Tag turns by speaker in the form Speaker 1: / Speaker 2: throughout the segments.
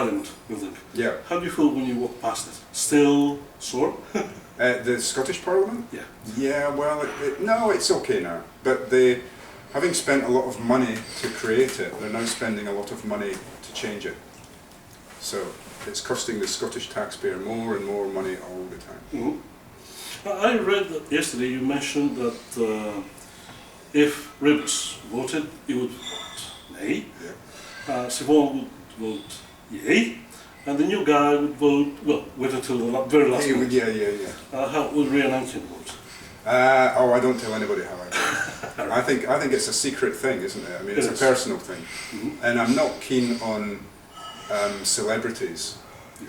Speaker 1: Parliament building.
Speaker 2: Yeah.
Speaker 1: How do you feel when you walk past it? Still sore?
Speaker 2: The Scottish Parliament?
Speaker 1: Yeah.
Speaker 2: Yeah, well, no, it's okay now. But they, having spent a lot of money to create it, they're now spending a lot of money to change it. So it's costing the Scottish taxpayer more and more money all the time.
Speaker 1: Mm-hmm. I read that yesterday you mentioned that if Rebus voted, he would vote nay.
Speaker 2: Yeah.
Speaker 1: Siobhan would vote yay, and the new guy would vote, well, wait until the very last minute.
Speaker 2: Yeah.
Speaker 1: How would Ian Rankin vote?
Speaker 2: I don't tell anybody how I vote. I think it's a secret thing, isn't it? I mean, it's a personal thing.
Speaker 1: Mm-hmm.
Speaker 2: And I'm not keen on celebrities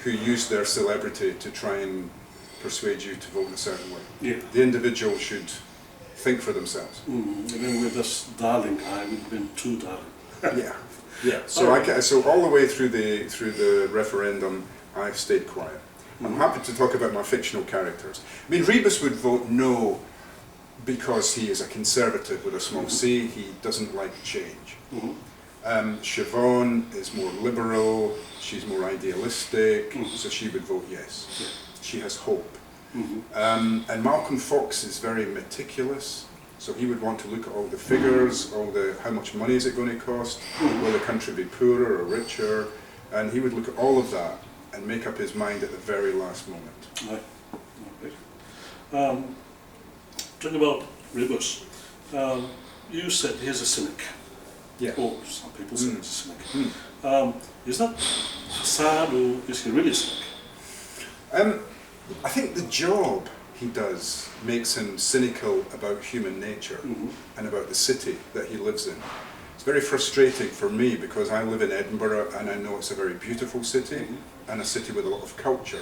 Speaker 2: who use their celebrity to try and persuade you to vote in a certain way.
Speaker 1: Yeah.
Speaker 2: The individual should think for themselves.
Speaker 1: And then with this darling guy, we've been too darling.
Speaker 2: Yeah. So all the way through the referendum, I've stayed quiet. I'm happy to talk about my fictional characters. I mean, Rebus would vote no because he is a conservative with a small c. He doesn't like change. Siobhan is more liberal. She's more idealistic, so she would vote yes.
Speaker 1: Yeah.
Speaker 2: She has hope. And Malcolm Fox is very meticulous, so he would want to look at all the figures, how much money is it going to cost, will the country be poorer or richer, and he would look at all of that and make up his mind at the very last moment.
Speaker 1: Right. Okay. Talking about Rebus, you said he's a cynic.
Speaker 2: Yeah.
Speaker 1: Or some people say he's a cynic. Is that facade or is he really a cynic?
Speaker 2: I think the job he does makes him cynical about human nature and about the city that he lives in. It's very frustrating for me because I live in Edinburgh and I know it's a very beautiful city and a city with a lot of culture.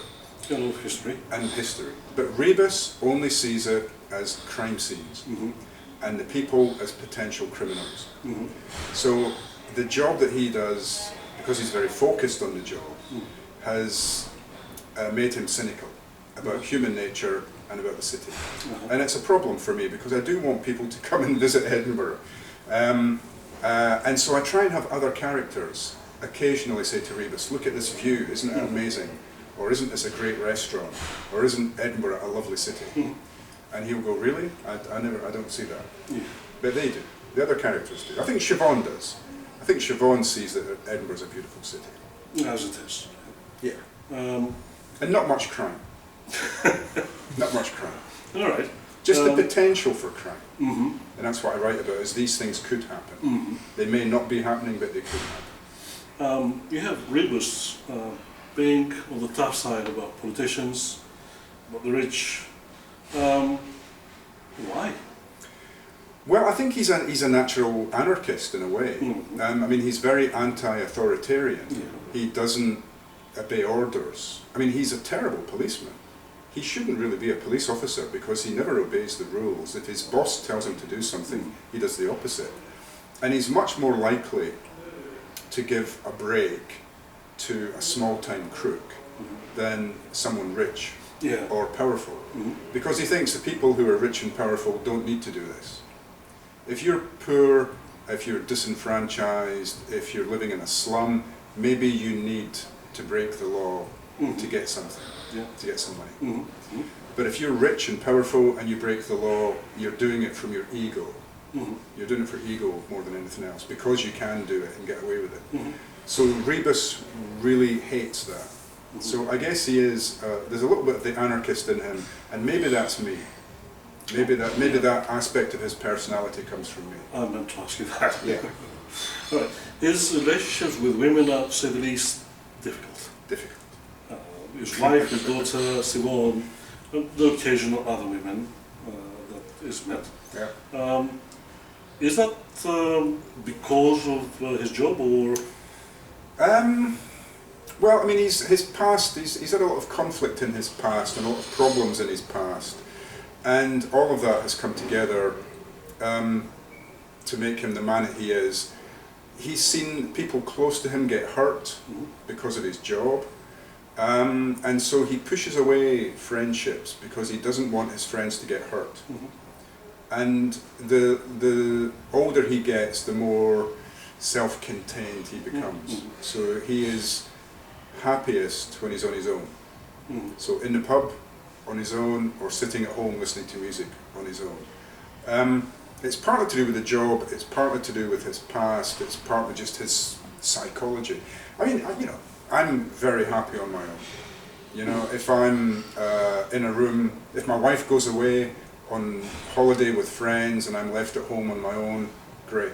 Speaker 1: A lot of history.
Speaker 2: And history. But Rebus only sees it as crime scenes and the people as potential criminals. So the job that he does, because he's very focused on the job, has made him cynical about human nature and about the city. And it's a problem for me because I do want people to come and visit Edinburgh. And so I try and have other characters occasionally say to Rebus, look at this view, isn't it amazing? Or isn't this a great restaurant? Or isn't Edinburgh a lovely city? And he'll go, really? I don't see that. But they do. The other characters do. I think Siobhan does. I think Siobhan sees that Edinburgh's a beautiful city.
Speaker 1: As it is.
Speaker 2: Yeah. And not much crime. Not much crime.
Speaker 1: All right.
Speaker 2: Just the potential for crime. And that's what I write about, is these things could happen. They may not be happening, but they could happen.
Speaker 1: You have Rebus being on the tough side about politicians, about the rich. Why?
Speaker 2: Well, I think he's a natural anarchist in a way. I mean, he's very anti-authoritarian. He doesn't obey orders. I mean, he's a terrible policeman. He shouldn't really be a police officer because he never obeys the rules. If his boss tells him to do something, he does the opposite. And he's much more likely to give a break to a small-time crook than someone rich or powerful. Because he thinks the people who are rich and powerful don't need to do this. If you're poor, if you're disenfranchised, if you're living in a slum, maybe you need to break the law to get something, to get some money. But if you're rich and powerful and you break the law, you're doing it from your ego. You're doing it for ego more than anything else, because you can do it and get away with it. So Rebus really hates that. So I guess he is, there's a little bit of the anarchist in him, and maybe that's me. Maybe that aspect of his personality comes from me.
Speaker 1: I meant to ask you that.
Speaker 2: Yeah.
Speaker 1: All right. His relationships with women are, to say the least, difficult. His wife, his daughter, Simone, the occasional other women that is met.
Speaker 2: Yeah.
Speaker 1: Is that because of his job, or?
Speaker 2: Well, I mean, his past, he's had a lot of conflict in his past and a lot of problems in his past. And all of that has come together to make him the man that he is. He's seen people close to him get hurt because of his job. And so he pushes away friendships because he doesn't want his friends to get hurt. And the older he gets, the more self-contained he becomes. So he is happiest when he's on his own. So in the pub, on his own, or sitting at home listening to music on his own. It's partly to do with the job, it's partly to do with his past, it's partly just his psychology. I mean, I'm very happy on my own. You know, if I'm in a room, if my wife goes away on holiday with friends and I'm left at home on my own, great.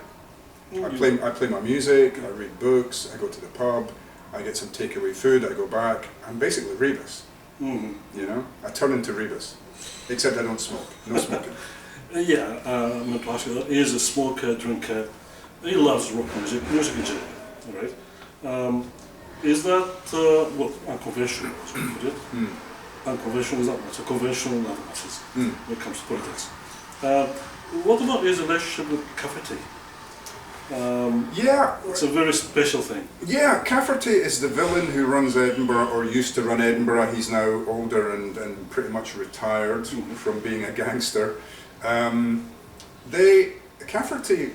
Speaker 2: I play my music, I read books, I go to the pub, I get some takeaway food, I go back. I'm basically Rebus. You know, I turn into Rebus, except I don't smoke. No smoking.
Speaker 1: I'm going to ask you that. He is a smoker, drinker. He loves rock music in general, right? Is that, unconventional, as we put it? Unconventional is that matter, conventional in other matters when it comes to politics. What about his relationship with Cafferty? It's a very special thing. Yeah,
Speaker 2: Cafferty is the villain who runs Edinburgh, or used to run Edinburgh. He's now older and pretty much retired from being a gangster. Cafferty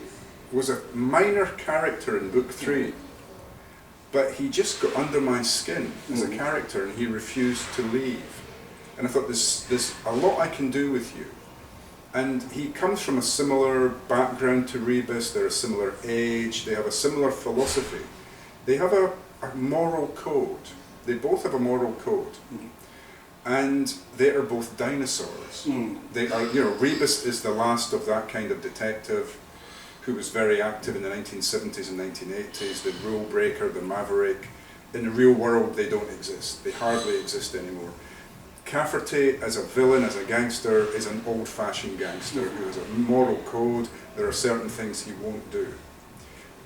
Speaker 2: was a minor character in book 3, but he just got under my skin as a character, and he refused to leave. And I thought, there's a lot I can do with you. And he comes from a similar background to Rebus, they're a similar age, they have a similar philosophy. They have a moral code. They both have a moral code. And they are both dinosaurs. They are, Rebus is the last of that kind of detective who was very active in the 1970s and 1980s, the rule breaker, the maverick. In the real world, they don't exist. They hardly exist anymore. Cafferty, as a villain, as a gangster, is an old-fashioned gangster who has a moral code. There are certain things he won't do.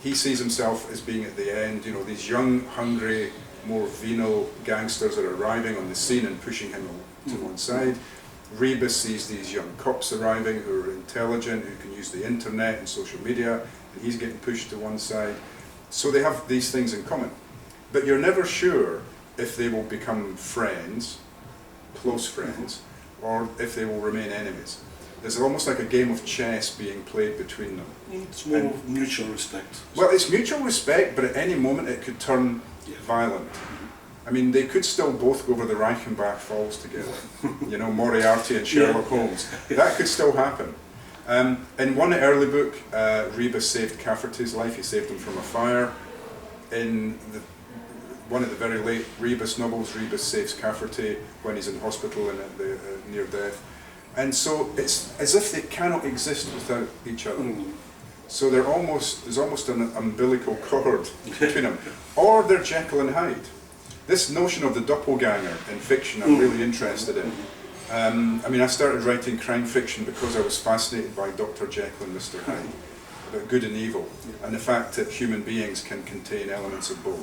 Speaker 2: He sees himself as being at the end, these young, hungry, more venal gangsters are arriving on the scene and pushing him to one side. Rebus sees these young cops arriving who are intelligent, who can use the internet and social media, and he's getting pushed to one side. So they have these things in common. But you're never sure if they will become friends, close friends, or if they will remain enemies. There's almost like a game of chess being played between them.
Speaker 1: It's more of mutual respect.
Speaker 2: Well, it's mutual respect, but at any moment it could turn violent. I mean, they could still both go over the Reichenbach Falls together. Moriarty and Sherlock Holmes. That could still happen. In one early book, Rebus saved Cafferty's life. He saved him from a fire. In one of the very late Rebus novels, Rebus saves Cafferty when he's in hospital and near death. And so it's as if they cannot exist without each other. So there's almost an umbilical cord between them. Or they're Jekyll and Hyde. This notion of the doppelganger in fiction I'm really interested in. I started writing crime fiction because I was fascinated by Dr. Jekyll and Mr. Hyde, about good and evil, and the fact that human beings can contain elements of both.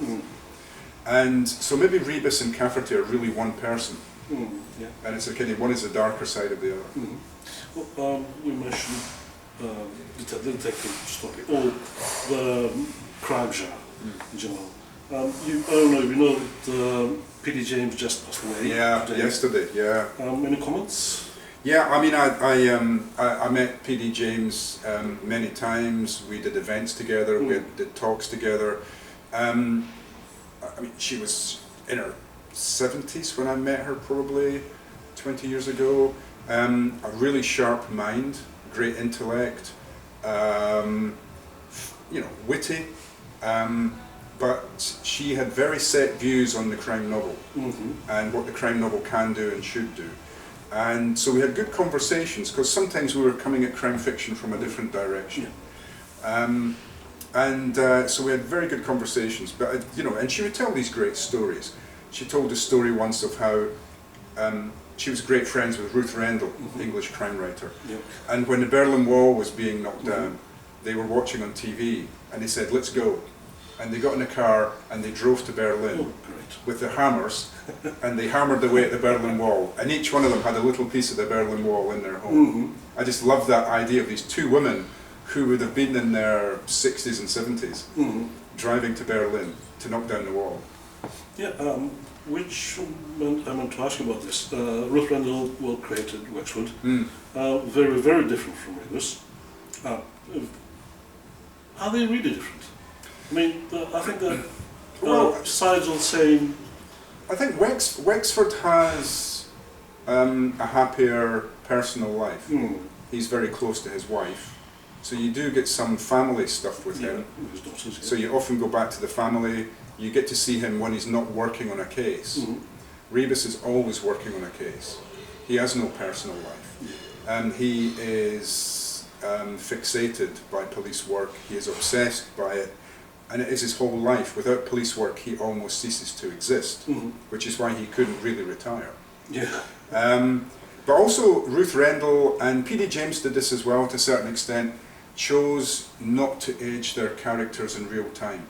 Speaker 2: And so maybe Rebus and Cafferty are really one person. And it's one is the darker side of the other.
Speaker 1: Well, we mentioned the detective story, or the crime genre in general. I don't know if you know that P.D. James just passed away.
Speaker 2: Yesterday,
Speaker 1: Any comments?
Speaker 2: I met P.D. James many times. We did events together, we did talks together. She was in her 70s when I met her, probably 20 years ago. A really sharp mind, great intellect, witty, but she had very set views on the crime novel and what the crime novel can do and should do. And so we had good conversations, because sometimes we were coming at crime fiction from a different direction. So we had very good conversations, but and she would tell these great stories. She told a story once of how she was great friends with Ruth Rendell, English crime writer. And when the Berlin Wall was being knocked down, they were watching on TV, and they said, "Let's go." And they got in a car and they drove to Berlin with their hammers, and they hammered away at the Berlin Wall. And each one of them had a little piece of the Berlin Wall in their home. I just love that idea of these two women who would have been in their 60s and 70s, driving to Berlin to knock down the wall.
Speaker 1: Which I meant to ask you about this. Ruth Rendell created Wexford. Very, very different from Rebus. Are they really different? I think that sides on the same
Speaker 2: I think Wexford has a happier personal life. He's very close to his wife, so you do get some family stuff with him.
Speaker 1: His daughters,
Speaker 2: So you often go back to the family. You get to see him when he's not working on a case. Rebus is always working on a case. He has no personal life. And he is fixated by police work. He is obsessed by it. And it is his whole life. Without police work, he almost ceases to exist, which is why he couldn't really retire.
Speaker 1: Yeah.
Speaker 2: But also Ruth Rendell and P.D. James did this as well to a certain extent, chose not to age their characters in real time.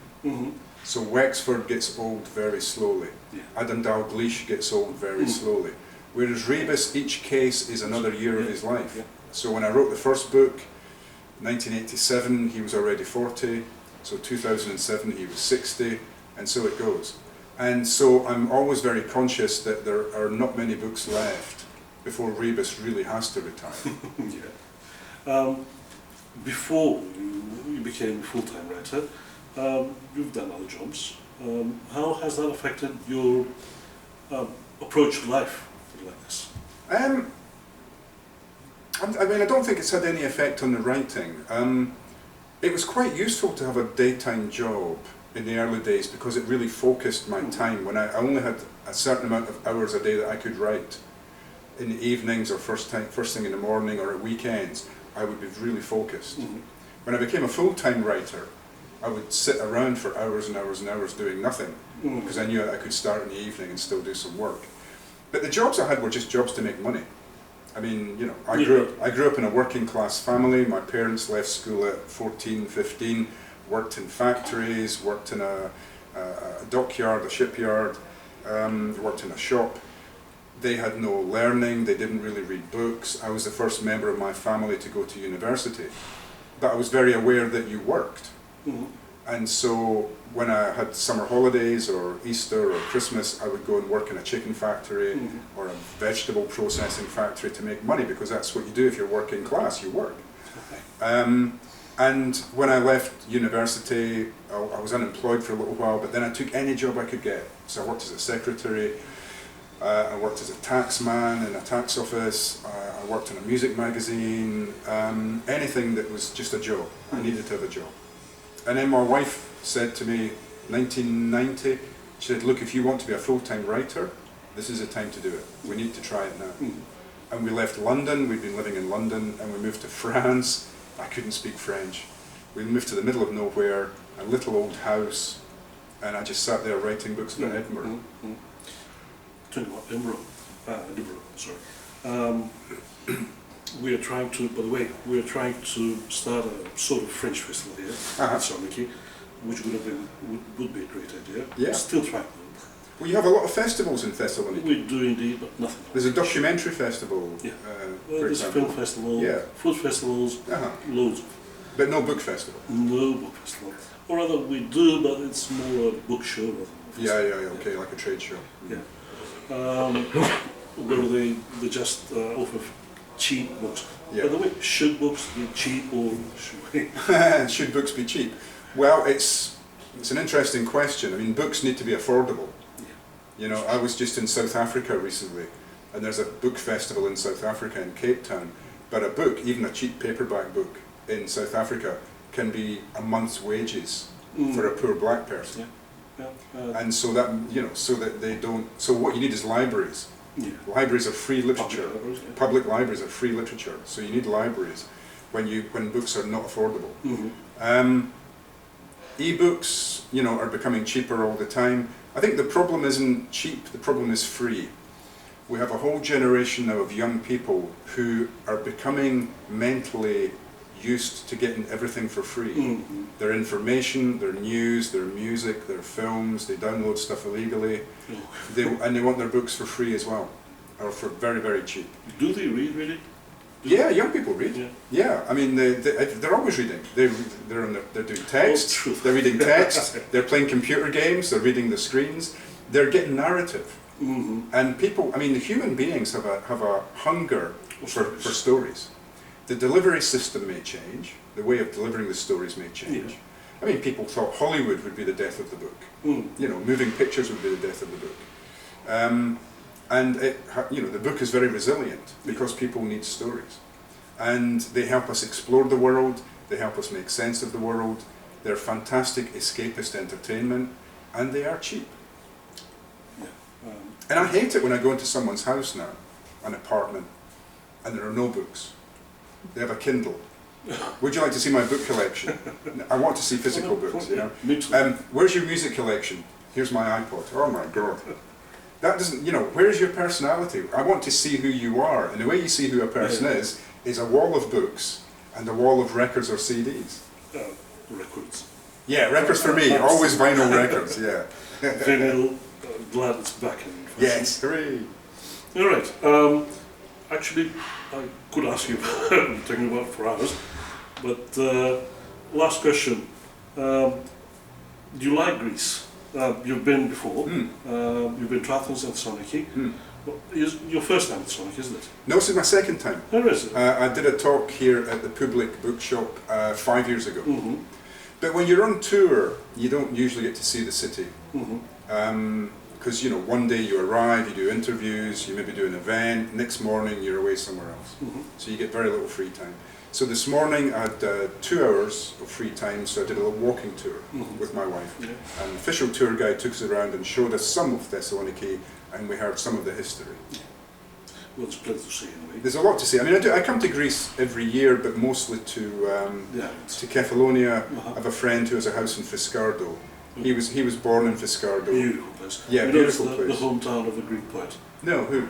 Speaker 2: So Wexford gets old very slowly. Adam Dalgleish gets old very slowly. Whereas Rebus, each case is another year of his life. So when I wrote the first book, 1987, he was already 40. So 2007, he was 60, and so it goes. And so I'm always very conscious that there are not many books left before Rebus really has to retire.
Speaker 1: Before you became a full-time writer, you've done other jobs. How has that affected your approach to life like this?
Speaker 2: I mean, I don't think it's had any effect on the writing. It was quite useful to have a daytime job in the early days because it really focused my time. When I only had a certain amount of hours a day that I could write in the evenings or first thing in the morning or at weekends, I would be really focused. When I became a full-time writer, I would sit around for hours and hours and hours doing nothing because I knew I could start in the evening and still do some work. But the jobs I had were just jobs to make money. I mean, you know, I grew up in a working class family. My parents left school at 14, 15, worked in factories, worked in a dockyard, a shipyard, worked in a shop. They had no learning, they didn't really read books. I was the first member of my family to go to university. But I was very aware that you worked. And so when I had summer holidays or Easter or Christmas, I would go and work in a chicken factory or a vegetable processing factory to make money, because that's what you do if you're working class, you work. And when I left university, I was unemployed for a little while, but then I took any job I could get. So I worked as a secretary, I worked as a taxman in a tax office, I worked in a music magazine, anything that was just a job. I needed to have a job. And then my wife said to me, 1990, she said, look, if you want to be a full-time writer, this is the time to do it. We need to try it now. And we left London, we'd been living in London, and we moved to France. I couldn't speak French. We moved to the middle of nowhere, a little old house, and I just sat there writing books about Edinburgh.
Speaker 1: Talking about Edinburgh, sorry. We are trying to, by the way, we are trying to start a sort of French festival here at Sarmiki, which would be a great idea.
Speaker 2: Yeah.
Speaker 1: We're still trying though.
Speaker 2: Well, you have a lot of festivals in Thessaloniki.
Speaker 1: We do indeed, but nothing.
Speaker 2: There's a documentary festival,
Speaker 1: There's film festivals, food festivals, loads.
Speaker 2: But no book festival.
Speaker 1: No book festival. Or rather, we do, but it's more a book show rather than a festival.
Speaker 2: Okay, like a trade show.
Speaker 1: Where they just offer cheap books. By the way, should books be cheap or should we?
Speaker 2: Should books be cheap? Well, it's an interesting question. I mean, books need to be affordable. You know, I was just in South Africa recently, and there's a book festival in South Africa in Cape Town, but a book, even a cheap paperback book in South Africa, can be a month's wages for a poor black person. And so that, you know, so that they don't, so what you need is libraries. Libraries are free literature. Public libraries are free literature, so you need libraries when books are not affordable. E-books, you know, are becoming cheaper all the time. I think the problem isn't cheap, the problem is free. We have a whole generation now of young people who are becoming mentally used to getting everything for free. Their information, their news, their music, their films, they download stuff illegally, and they want their books for free as well, or for very, very cheap.
Speaker 1: Do they read really?
Speaker 2: Yeah, young people read. Yeah, I mean, they're always reading. They're doing text, they're reading text, they're playing computer games, they're reading the screens, they're getting narrative. And people, I mean, the human beings have a hunger for stories. The delivery system may change, the way of delivering the stories may change. I mean, people thought Hollywood would be the death of the book. You know, moving pictures would be the death of the book. And the book is very resilient because people need stories. And they help us explore the world, they help us make sense of the world, they're fantastic escapist entertainment, and they are cheap. And I hate it when I go into someone's house now, an apartment, and there are no books. They have a Kindle. Would you like to see my book collection? I want to see physical books, you know. Where's your music collection? Here's my iPod. Oh my God. That doesn't, where's your personality? I want to see who you are. And the way you see who a person is a wall of books and a wall of records or CDs.
Speaker 1: Records.
Speaker 2: Yeah, records for me. Always vinyl records, yeah.
Speaker 1: Vinyl, glad it's back in fashion.
Speaker 2: Yes, hooray.
Speaker 1: All right. Actually, I could ask you, I'm talking about for hours, but last question. Do you like Greece? You've been before. You've been to Athens and Thessaloniki. Well, it's your first time at Thessaloniki, isn't it?
Speaker 2: No, this is my second time.
Speaker 1: Where is it?
Speaker 2: I did a talk here at the Public Bookshop 5 years ago. But when you're on tour, you don't usually get to see the city. Because one day you arrive, you do interviews, you maybe do an event, next morning you're away somewhere else. So you get very little free time. So this morning I had 2 hours of free time, so I did a little walking tour with my wife. And the official tour guide took us around and showed us some of Thessaloniki, and we heard some of the history.
Speaker 1: Well, there's plenty to see anyway.
Speaker 2: There's a lot to see. I mean, I come to Greece every year, but mostly to Kefalonia. I have a friend who has a house in Fiskardo. He was born in Fiskardo.
Speaker 1: Beautiful place.
Speaker 2: Yeah, beautiful place.
Speaker 1: The hometown of a Greek poet.
Speaker 2: No, who?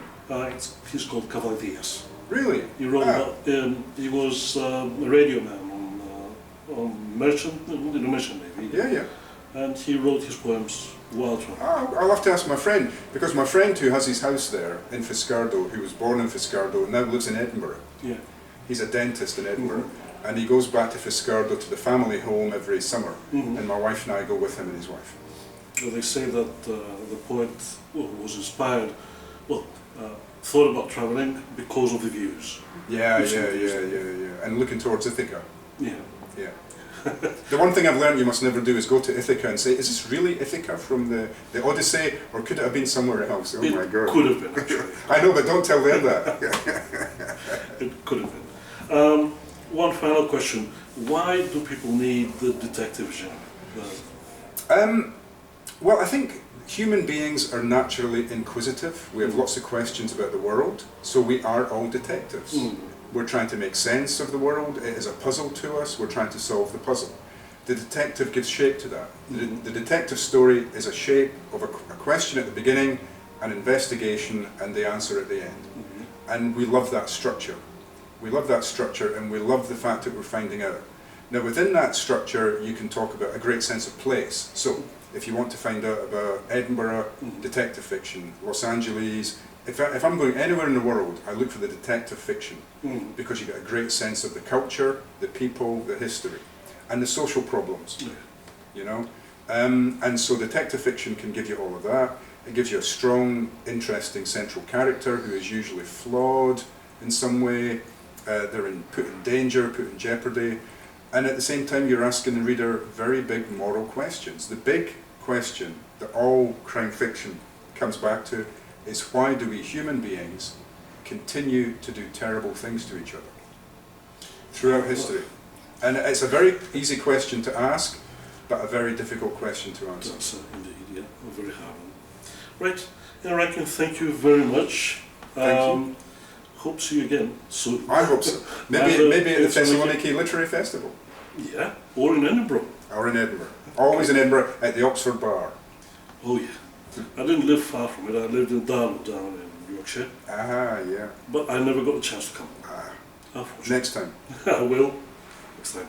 Speaker 1: He's called Kavalidias.
Speaker 2: Really?
Speaker 1: He wrote he was a radio man on Merchant, in a Merchant Navy.
Speaker 2: Yeah.
Speaker 1: And he wrote his poems while traveling.
Speaker 2: I'll have to ask my friend, because my friend who has his house there in Fiskardo, who was born in Fiskardo, now lives in Edinburgh.
Speaker 1: Yeah.
Speaker 2: He's a dentist in Edinburgh, and he goes back to Fiskardo to the family home every summer, and my wife and I go with him and his wife.
Speaker 1: Well, they say that the poet was inspired, thought about travelling because of the views.
Speaker 2: Yeah. And looking towards Ithaca.
Speaker 1: Yeah.
Speaker 2: The one thing I've learned you must never do is go to Ithaca and say, is this really Ithaca from the Odyssey, or could it have been somewhere else? Oh my God.
Speaker 1: It could have been, actually.
Speaker 2: I know, but don't tell them that.
Speaker 1: It could have been. One final question. Why do people need the detective genre?
Speaker 2: Well, I think human beings are naturally inquisitive. We have lots of questions about the world, so we are all detectives. We're trying to make sense of the world. It is a puzzle to us. We're trying to solve the puzzle. The detective gives shape to that. The detective story is a shape of a question at the beginning, an investigation, and the answer at the end. And we love that structure. We love that structure, and we love the fact that we're finding out. Now, within that structure, you can talk about a great sense of place. So, if you want to find out about Edinburgh, detective fiction, Los Angeles, if I'm going anywhere in the world, I look for the detective fiction, because you get a great sense of the culture, the people, the history, and the social problems, And so detective fiction can give you all of that. It gives you a strong, interesting central character who is usually flawed in some way. They're put in danger, put in jeopardy. And at the same time, you're asking the reader very big moral questions. The big question that all crime fiction comes back to is, why do we human beings continue to do terrible things to each other throughout history? And it's a very easy question to ask, but a very difficult question to answer.
Speaker 1: That's indeed, yeah, a very hard one. Right, Ian Rankin, thank you very much.
Speaker 2: Thank you.
Speaker 1: Hope to see you again soon.
Speaker 2: I hope so. Maybe at the Thessaloniki Literary Festival.
Speaker 1: Yeah, or in Edinburgh.
Speaker 2: Or in Edinburgh. Always in Edinburgh at the Oxford Bar.
Speaker 1: Oh yeah. I didn't live far from it. I lived in Darlow down in Yorkshire.
Speaker 2: Ah, yeah.
Speaker 1: But I never got a chance to come.
Speaker 2: Next time.
Speaker 1: I will. Next time.